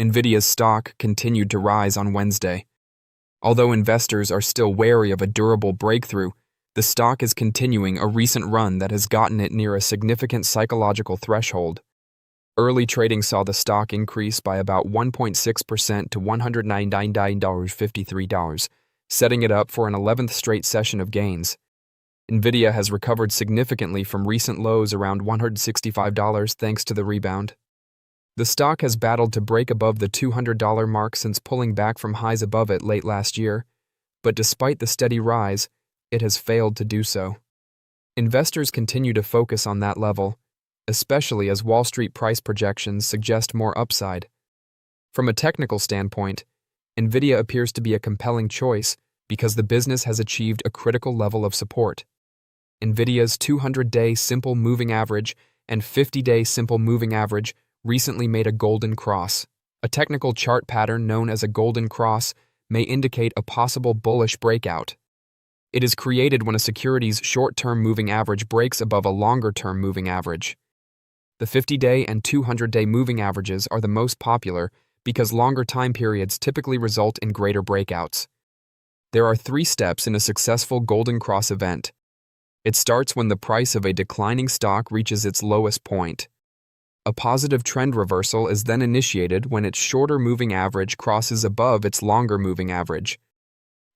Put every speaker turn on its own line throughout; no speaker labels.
Nvidia's stock continued to rise on Wednesday. Although investors are still wary of a durable breakthrough, the stock is continuing a recent run that has gotten it near a significant psychological threshold. Early trading saw the stock increase by about 1.6% to $199.53, setting it up for an 11th straight session of gains. Nvidia has recovered significantly from recent lows around $165 thanks to the rebound. The stock has battled to break above the $200 mark since pulling back from highs above it late last year, but despite the steady rise, it has failed to do so. Investors continue to focus on that level, especially as Wall Street price projections suggest more upside. From a technical standpoint, Nvidia appears to be a compelling choice because the business has achieved a critical level of support. Nvidia's 200-day simple moving average and 50-day simple moving average recently made a golden cross. A technical chart pattern known as a golden cross may indicate a possible bullish breakout. It is created when a security's short-term moving average breaks above a longer-term moving average. The 50-day and 200-day moving averages are the most popular because longer time periods typically result in greater breakouts. There are 3 steps in a successful golden cross event. It starts when the price of a declining stock reaches its lowest point. A positive trend reversal is then initiated when its shorter moving average crosses above its longer moving average.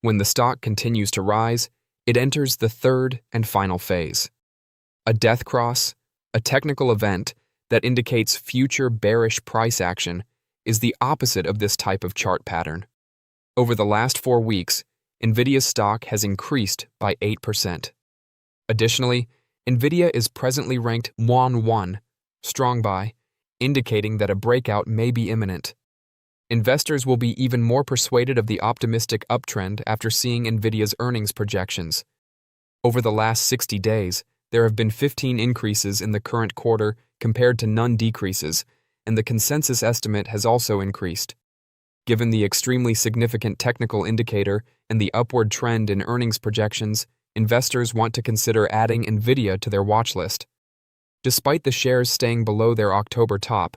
When the stock continues to rise, it enters the third and final phase. A death cross, a technical event that indicates future bearish price action, is the opposite of this type of chart pattern. Over the last 4 weeks, Nvidia's stock has increased by 8%. Additionally, Nvidia is presently ranked 1 strong buy, indicating that a breakout may be imminent. Investors will be even more persuaded of the optimistic uptrend after seeing Nvidia's earnings projections. Over the last 60 days, there have been 15 increases in the current quarter compared to none decreases, and the consensus estimate has also increased. Given the extremely significant technical indicator and the upward trend in earnings projections, investors want to consider adding Nvidia to their watch list. Despite the shares staying below their October top,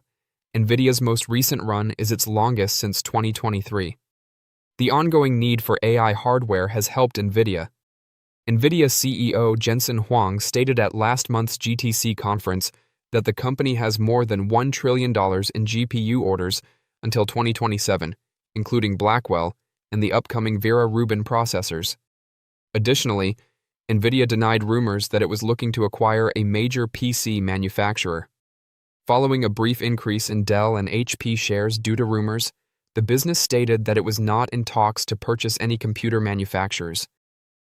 Nvidia's most recent run is its longest since 2023. The ongoing need for AI hardware has helped Nvidia. Nvidia CEO Jensen Huang stated at last month's GTC conference that the company has more than $1 trillion in GPU orders until 2027, including Blackwell and the upcoming Vera Rubin processors. Additionally, Nvidia denied rumors that it was looking to acquire a major PC manufacturer. Following a brief increase in Dell and HP shares due to rumors, the business stated that it was not in talks to purchase any computer manufacturers.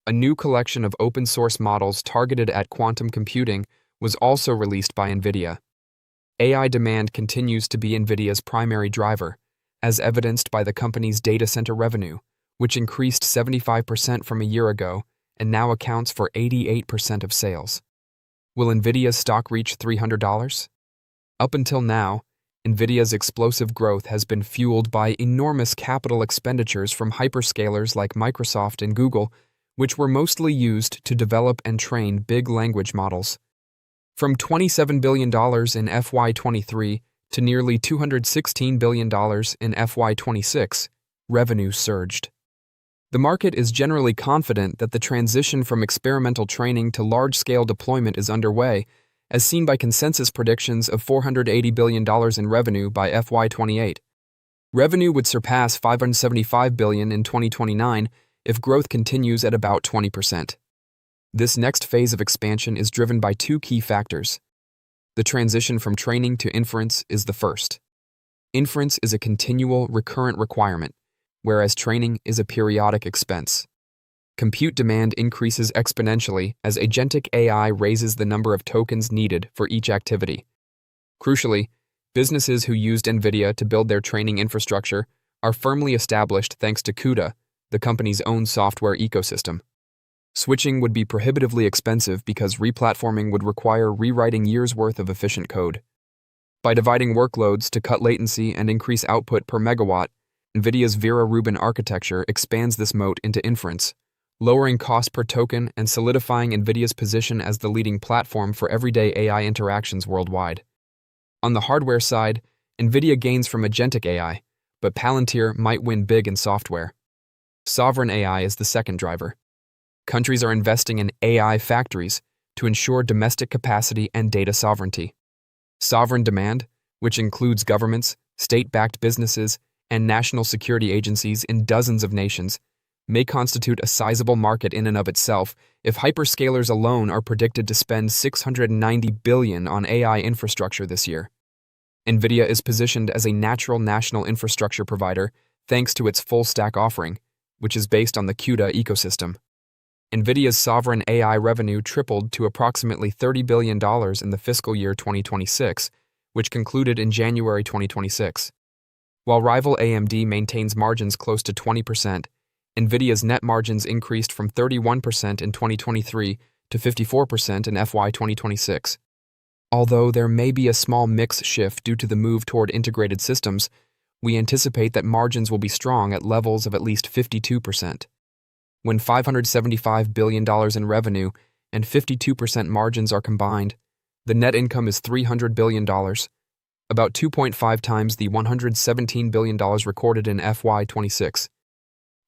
A new collection of open-source models targeted at quantum computing was also released by Nvidia. AI demand continues to be Nvidia's primary driver, as evidenced by the company's data center revenue, which increased 75% from a year ago and now accounts for 88% of sales. Will Nvidia's stock reach $300? Up until now, Nvidia's explosive growth has been fueled by enormous capital expenditures from hyperscalers like Microsoft and Google, which were mostly used to develop and train big language models. From $27 billion in FY23 to nearly $216 billion in FY26, revenue surged. The market is generally confident that the transition from experimental training to large-scale deployment is underway, as seen by consensus predictions of $480 billion in revenue by FY28. Revenue would surpass $575 billion in 2029 if growth continues at about 20%. This next phase of expansion is driven by 2 key factors. The transition from training to inference is the first. Inference is a continual, recurrent requirement, whereas training is a periodic expense. Compute demand increases exponentially as agentic AI raises the number of tokens needed for each activity. Crucially, businesses who used Nvidia to build their training infrastructure are firmly established thanks to CUDA, the company's own software ecosystem. Switching would be prohibitively expensive because replatforming would require rewriting years' worth of efficient code. By dividing workloads to cut latency and increase output per megawatt, Nvidia's Vera Rubin architecture expands this moat into inference, lowering cost per token and solidifying Nvidia's position as the leading platform for everyday AI interactions worldwide. On the hardware side, Nvidia gains from agentic AI, but Palantir might win big in software. Sovereign AI is the second driver. Countries are investing in AI factories to ensure domestic capacity and data sovereignty. Sovereign demand, which includes governments, state-backed businesses, and national security agencies in dozens of nations, may constitute a sizable market in and of itself if hyperscalers alone are predicted to spend $690 billion on AI infrastructure this year. Nvidia is positioned as a natural national infrastructure provider thanks to its full-stack offering, which is based on the CUDA ecosystem. Nvidia's sovereign AI revenue tripled to approximately $30 billion in the fiscal year 2026, which concluded in January 2026. While rival AMD maintains margins close to 20%, Nvidia's net margins increased from 31% in 2023 to 54% in FY 2026. Although there may be a small mix shift due to the move toward integrated systems, we anticipate that margins will be strong at levels of at least 52%. When $575 billion in revenue and 52% margins are combined, the net income is $300 billion, about 2.5 times the $117 billion recorded in FY 26.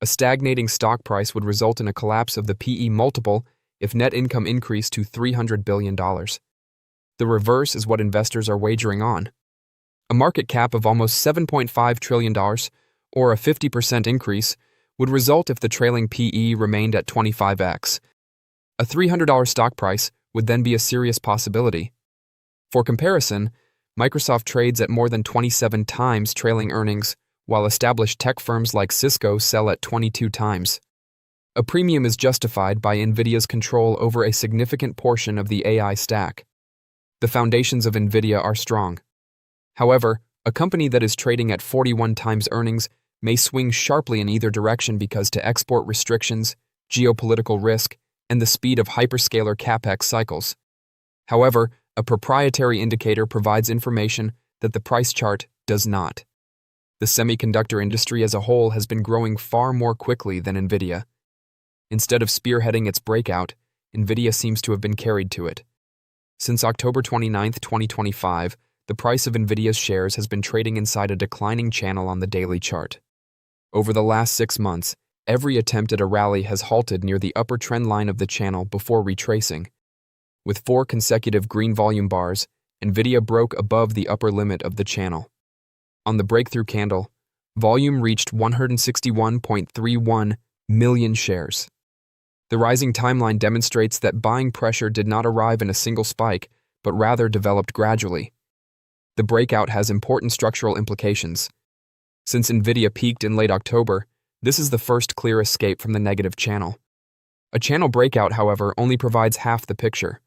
A stagnating stock price would result in a collapse of the PE multiple if net income increased to $300 billion. The reverse is what investors are wagering on. A market cap of almost $7.5 trillion, or a 50% increase, would result if the trailing PE remained at 25x. A $300 stock price would then be a serious possibility. For comparison, Microsoft trades at more than 27 times trailing earnings, while established tech firms like Cisco sell at 22 times. A premium is justified by Nvidia's control over a significant portion of the AI stack. The foundations of Nvidia are strong. However, a company that is trading at 41 times earnings may swing sharply in either direction because to export restrictions, geopolitical risk, and the speed of hyperscaler capex cycles. However, a proprietary indicator provides information that the price chart does not. The semiconductor industry as a whole has been growing far more quickly than Nvidia. Instead of spearheading its breakout, Nvidia seems to have been carried to it. Since October 29, 2025, the price of Nvidia's shares has been trading inside a declining channel on the daily chart. Over the last 6 months, every attempt at a rally has halted near the upper trend line of the channel before retracing. With 4 consecutive green volume bars, Nvidia broke above the upper limit of the channel. On the breakthrough candle, volume reached 161.31 million shares. The rising timeline demonstrates that buying pressure did not arrive in a single spike, but rather developed gradually. The breakout has important structural implications. Since Nvidia peaked in late October, this is the first clear escape from the negative channel. A channel breakout, however, only provides half the picture.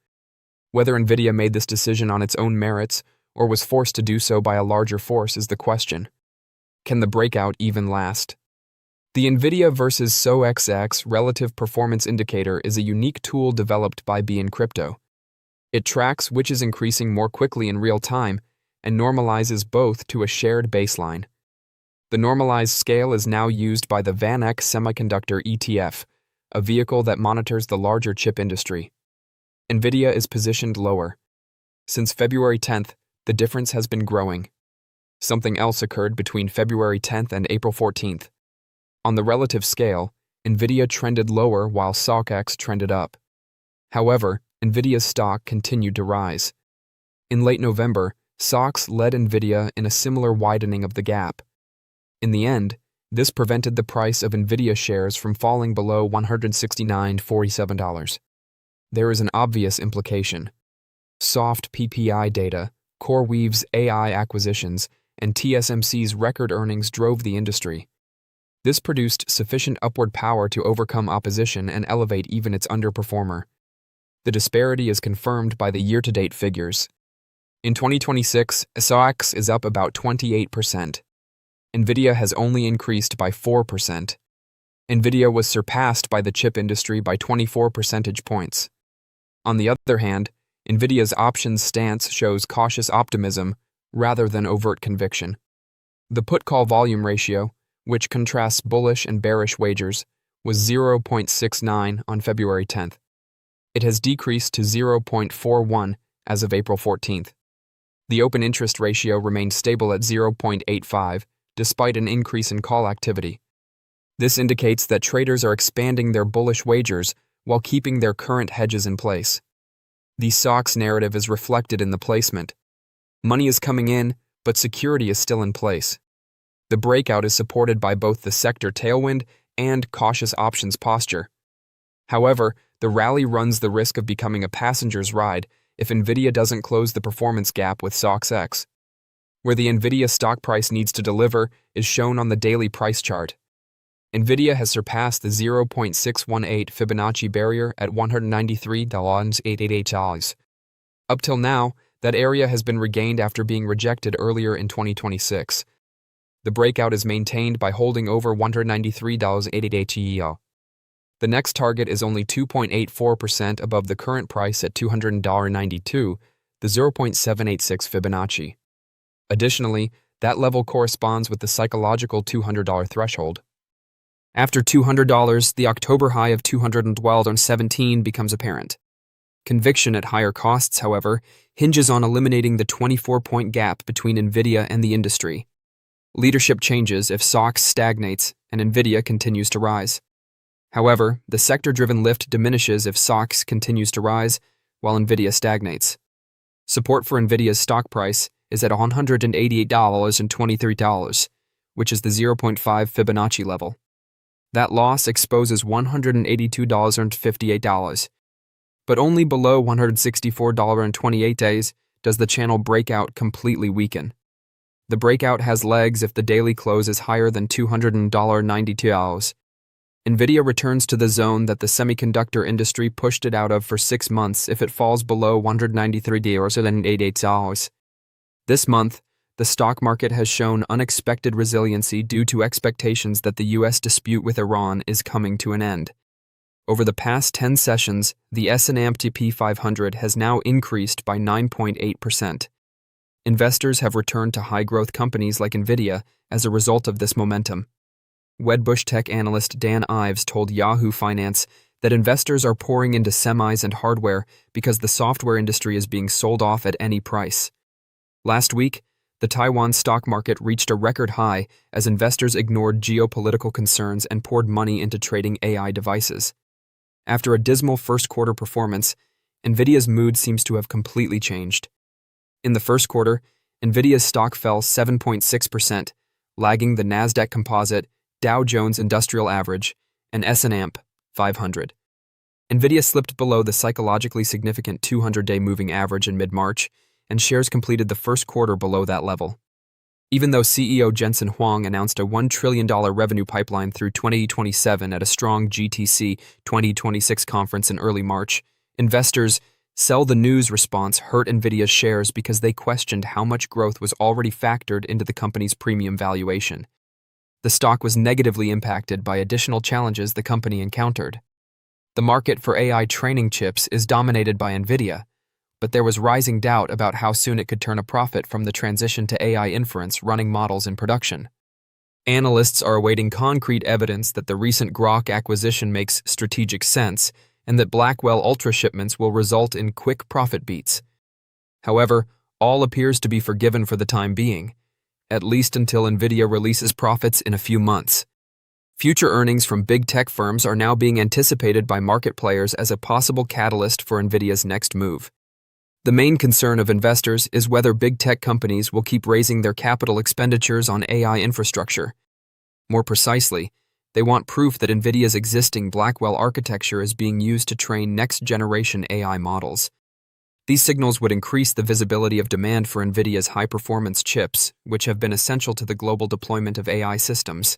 Whether Nvidia made this decision on its own merits or was forced to do so by a larger force is the question. Can the breakout even last? The Nvidia versus SOXX relative performance indicator is a unique tool developed by BN Crypto. It tracks which is increasing more quickly in real time and normalizes both to a shared baseline. The normalized scale is now used by the VanEck Semiconductor ETF, a vehicle that monitors the larger chip industry. Nvidia is positioned lower. Since February 10th, the difference has been growing. Something else occurred between February 10th and April 14th. On the relative scale, Nvidia trended lower while SOXX trended up. However, Nvidia's stock continued to rise. In late November, SOX led Nvidia in a similar widening of the gap. In the end, this prevented the price of Nvidia shares from falling below $169.47. There is an obvious implication. Soft PPI data, CoreWeave's AI acquisitions, and TSMC's record earnings drove the industry. This produced sufficient upward power to overcome opposition and elevate even its underperformer. The disparity is confirmed by the year-to-date figures. In 2026, SOX is up about 28%. Nvidia has only increased by 4%. Nvidia was surpassed by the chip industry by 24 percentage points. On the other hand, Nvidia's options stance shows cautious optimism rather than overt conviction. The put-call volume ratio, which contrasts bullish and bearish wagers, was 0.69 on February 10th. It has decreased to 0.41 as of April 14th. The open interest ratio remained stable at 0.85, despite an increase in call activity. This indicates that traders are expanding their bullish wagers while keeping their current hedges in place. The SOX narrative is reflected in the placement. Money is coming in, but security is still in place. The breakout is supported by both the sector tailwind and cautious options posture. However, the rally runs the risk of becoming a passenger's ride if Nvidia doesn't close the performance gap with SOX. Where the Nvidia stock price needs to deliver is shown on the daily price chart. Nvidia has surpassed the 0.618 Fibonacci barrier at $193.88. Up till now, that area has been regained after being rejected earlier in 2026. The breakout is maintained by holding over $193.88. The next target is only 2.84% above the current price at $200.92, the 0.786 Fibonacci. Additionally, that level corresponds with the psychological $200 threshold. After $200, the October high of $212.17 becomes apparent. Conviction at higher costs, however, hinges on eliminating the 24-point gap between Nvidia and the industry. Leadership changes if SOX stagnates and Nvidia continues to rise. However, the sector-driven lift diminishes if SOX continues to rise while Nvidia stagnates. Support for Nvidia's stock price is at $188.23, which is the 0.5 Fibonacci level. That loss exposes $182.58, but only below $164.28 does the channel breakout completely weaken. The breakout has legs if the daily close is higher than $200.92. Nvidia returns to the zone that the semiconductor industry pushed it out of for 6 months if it falls below $193.88. This month, the stock market has shown unexpected resiliency due to expectations that the U.S. dispute with Iran is coming to an end. Over the past 10 sessions, the S&P 500 has now increased by 9.8%. Investors have returned to high-growth companies like Nvidia as a result of this momentum. Wedbush tech analyst Dan Ives told Yahoo Finance that investors are pouring into semis and hardware because the software industry is being sold off at any price. Last week, the Taiwan stock market reached a record high as investors ignored geopolitical concerns and poured money into trading AI devices. After a dismal first-quarter performance, Nvidia's mood seems to have completely changed. In the first quarter, Nvidia's stock fell 7.6%, lagging the Nasdaq Composite, Dow Jones Industrial Average, and S&P 500. Nvidia slipped below the psychologically significant 200-day moving average in mid-March, and shares completed the first quarter below that level. Even though CEO Jensen Huang announced a $1 trillion revenue pipeline through 2027 at a strong GTC 2026 conference in early March, investors' sell the news response hurt Nvidia's shares because they questioned how much growth was already factored into the company's premium valuation. The stock was negatively impacted by additional challenges the company encountered. The market for AI training chips is dominated by Nvidia, but there was rising doubt about how soon it could turn a profit from the transition to AI inference running models in production. Analysts are awaiting concrete evidence that the recent Grok acquisition makes strategic sense and that Blackwell Ultra shipments will result in quick profit beats. However, all appears to be forgiven for the time being, at least until Nvidia releases profits in a few months. Future earnings from big tech firms are now being anticipated by market players as a possible catalyst for Nvidia's next move. The main concern of investors is whether big tech companies will keep raising their capital expenditures on AI infrastructure. More precisely, they want proof that Nvidia's existing Blackwell architecture is being used to train next-generation AI models. These signals would increase the visibility of demand for Nvidia's high-performance chips, which have been essential to the global deployment of AI systems.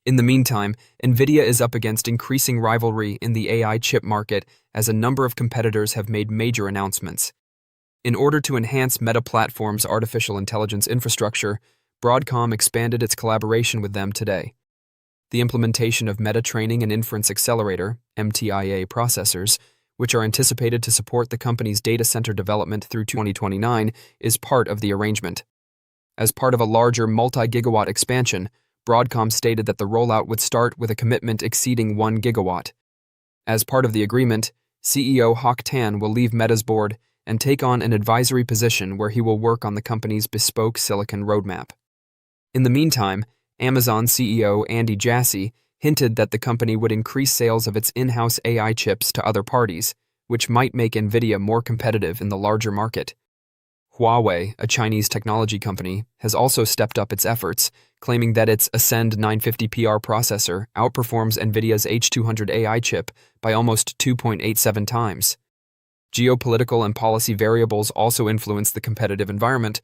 In the meantime, Nvidia is up against increasing rivalry in the AI chip market as a number of competitors have made major announcements. In order to enhance Meta Platforms' artificial intelligence infrastructure, Broadcom expanded its collaboration with them today. The implementation of Meta Training and Inference Accelerator (MTIA) processors, which are anticipated to support the company's data center development through 2029, is part of the arrangement. As part of a larger multi-gigawatt expansion, Broadcom stated that the rollout would start with a commitment exceeding 1 gigawatt. As part of the agreement, CEO Hock Tan will leave Meta's board, and take on an advisory position where he will work on the company's bespoke silicon roadmap. In the meantime, Amazon CEO Andy Jassy hinted that the company would increase sales of its in-house AI chips to other parties, which might make Nvidia more competitive in the larger market. Huawei, a Chinese technology company, has also stepped up its efforts, claiming that its Ascend 950PR processor outperforms Nvidia's H200 AI chip by almost 2.87 times. Geopolitical and policy variables also influence the competitive environment.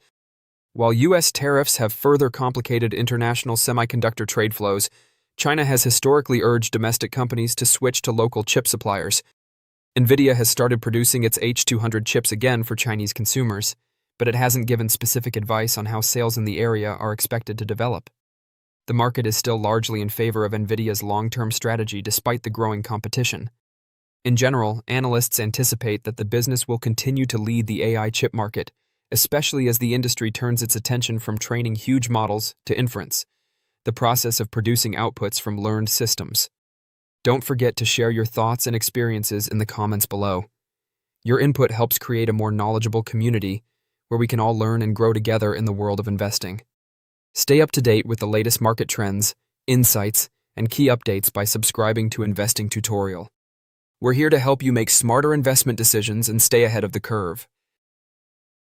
While U.S. tariffs have further complicated international semiconductor trade flows, China has historically urged domestic companies to switch to local chip suppliers. Nvidia has started producing its H200 chips again for Chinese consumers, but it hasn't given specific advice on how sales in the area are expected to develop. The market is still largely in favor of Nvidia's long-term strategy despite the growing competition. In general, analysts anticipate that the business will continue to lead the AI chip market, especially as the industry turns its attention from training huge models to inference, the process of producing outputs from learned systems. Don't forget to share your thoughts and experiences in the comments below. Your input helps create a more knowledgeable community where we can all learn and grow together in the world of investing. Stay up to date with the latest market trends, insights, and key updates by subscribing to Investing Tutorial. We're here to help you make smarter investment decisions and stay ahead of the curve.